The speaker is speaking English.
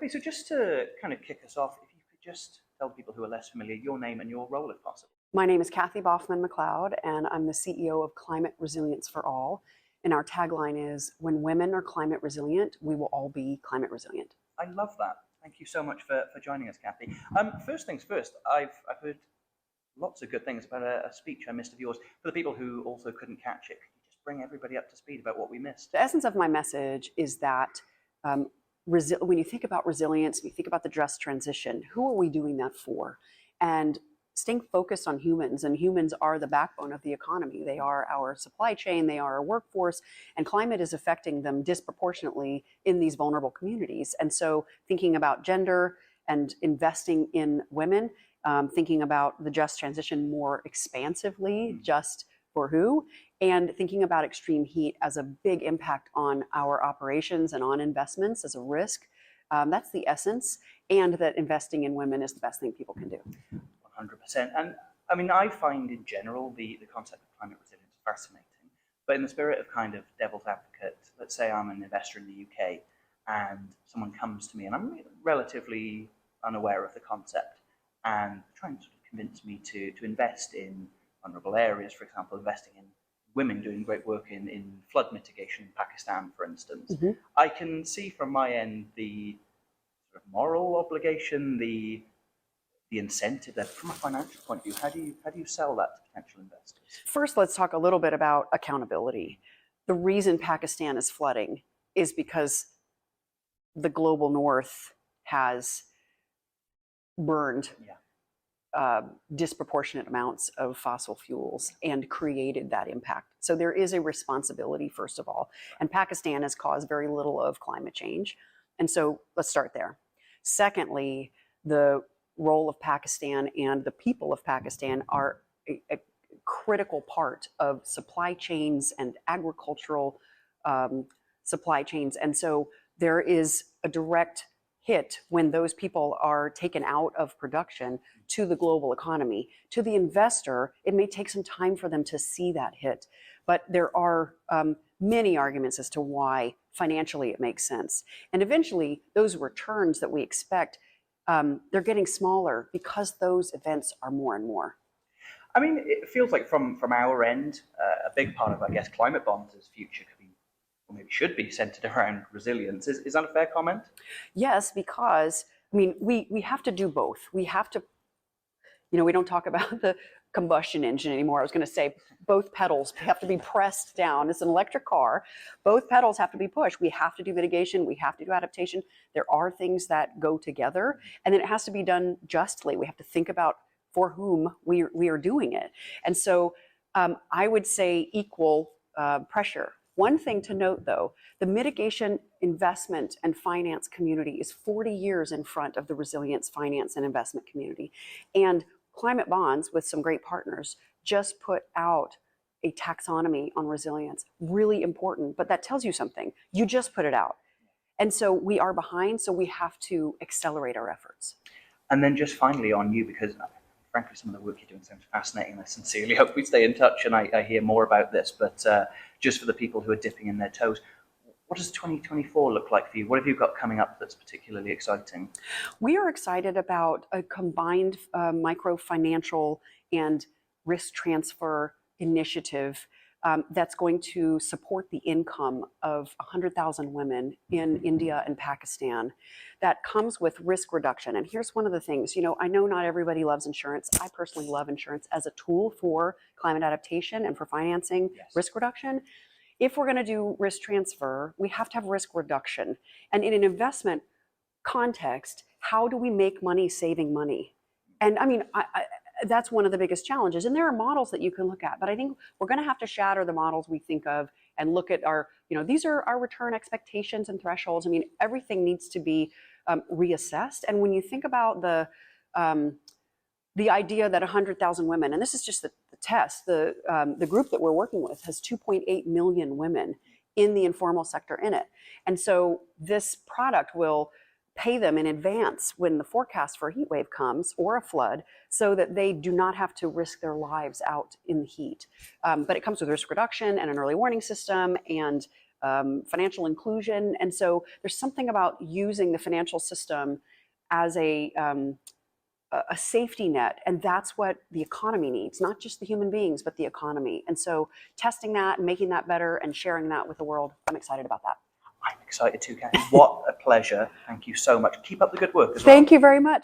Okay, so just to kind of kick us off, if you could just tell people who are less familiar your name and your role, if possible. My name is Kathy Baughman-McLeod, and I'm the CEO of Climate Resilience for All. And our tagline is, when women are climate resilient, we will all be climate resilient. I love that. Thank you so much for joining us, Kathy. First things first, I've heard lots of good things about a speech I missed of yours. For the people who also couldn't catch it, could you just bring everybody up to speed about what we missed? The essence of my message is that when you think about resilience, you think about the just transition, who are we doing that for? And staying focused on humans, and humans are the backbone of the economy. They are our supply chain, they are our workforce, and climate is affecting them disproportionately in these vulnerable communities. And so thinking about gender and investing in women, thinking about the just transition more expansively, just for who, and thinking about extreme heat as a big impact on our operations and on investments as a risk. That's the essence, and that investing in women is the best thing people can do. 100%. And I mean, I find in general the concept of climate resilience fascinating. But in the spirit of kind of devil's advocate, let's say I'm an investor in the UK and someone comes to me and I'm relatively unaware of the concept and trying to sort of convince me to invest in vulnerable areas, for example, investing in women doing great work in flood mitigation in Pakistan, for instance. I can see from my end the sort of moral obligation, the incentive there. From a financial point of view, how do you sell that to potential investors? First, let's talk a little bit about accountability. The reason Pakistan is flooding is because the global north has burned disproportionate amounts of fossil fuels and created that impact. So there is a responsibility, first of all. And Pakistan has caused very little of climate change. And so let's start there. Secondly, the role of Pakistan and the people of Pakistan are a critical part of supply chains and agricultural supply chains. And so there is a direct hit when those people are taken out of production to the global economy. To the investor, it may take some time for them to see that hit, but there are many arguments as to why financially it makes sense. And eventually, those returns that we expect, they're getting smaller because those events are more and more. I mean, it feels like from our end, a big part of, I guess, climate bonds' future could be, or maybe should be, centered around resilience. Is that a fair comment? Yes, because, I mean, we have to do both. We have to, we don't talk about the combustion engine anymore. I was going to say both pedals have to be pressed down. It's an electric car. Both pedals have to be pushed. We have to do mitigation. We have to do adaptation. There are things that go together, and then it has to be done justly. We have to think about for whom we are doing it. And so I would say equal pressure. One thing to note, though, the mitigation investment and finance community is 40 years in front of the resilience finance and investment community. And Climate Bonds, with some great partners, just put out a taxonomy on resilience. Really important, but that tells you something. You just put it out. And so we are behind, so we have to accelerate our efforts. And then just finally on you, because frankly, some of the work you're doing sounds fascinating. I sincerely hope we stay in touch and I hear more about this. But just for the people who are dipping in their toes, what does 2024 look like for you? What have you got coming up that's particularly exciting? We are excited about a combined micro-financial and risk transfer initiative that's going to support the income of 100,000 women in India and Pakistan. That comes with risk reduction. And here's one of the things, I know not everybody loves insurance. I personally love insurance as a tool for climate adaptation and for financing risk reduction. If we're going to do risk transfer, we have to have risk reduction. And in an investment context, how do we make money saving money? And I mean, that's one of the biggest challenges. And there are models that you can look at, but I think we're going to have to shatter the models we think of and look at our, these are our return expectations and thresholds. I mean, everything needs to be reassessed. And when you think about the idea that 100,000 women, and this is just the test, the group that we're working with has 2.8 million women in the informal sector in it. And so this product will pay them in advance when the forecast for a heat wave comes or a flood, so that they do not have to risk their lives out in the heat. But it comes with risk reduction and an early warning system and financial inclusion. And so there's something about using the financial system as a safety net, and that's what the economy needs, not just the human beings, but the economy. And so testing that and making that better and sharing that with the world, I'm excited about that. I'm excited too, Kathy. What a pleasure. Thank you so much. Keep up the good work as well. Thank you very much.